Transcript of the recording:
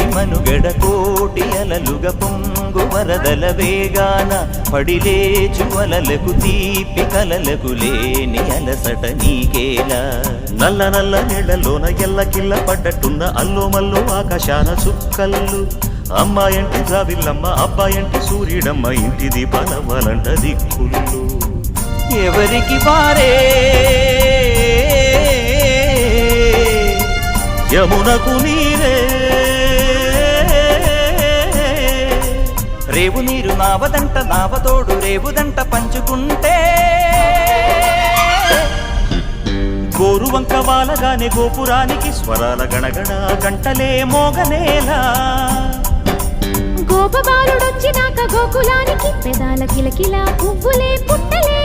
నేటి మనుగడ కోటి అలలుగా పొంగు వరదల వేగాన పడిలేచు అలలకు తీపి కలలకు లేని అలసట నీకేలా నల్ల నల్ల నీళ్లలోన ఎల్లకిల్ల పడ్డట్టున్న అల్లో మల్లో ఆకాశాన చుక్కల్లు అమ్మాయంటి జావిల్లమ్మ అబ్బాయంటి సూర్యుడమ్మ ఇంటి దీపాలవ్వాలంట దిక్కుళ్ళు ఎవరికి వారే యమునకు నీరే రేవు నీరు నావదంట నావతోడు రేవుదంట పంచుకుంటే గోరువంక వాలగానే గోపురానికి స్వరాల గణగణ గంటలే మోగనేలా గోపబాలుడొచ్చినాక గోకులానికి పెదాల కిలకిల పువ్వులే పుట్టలే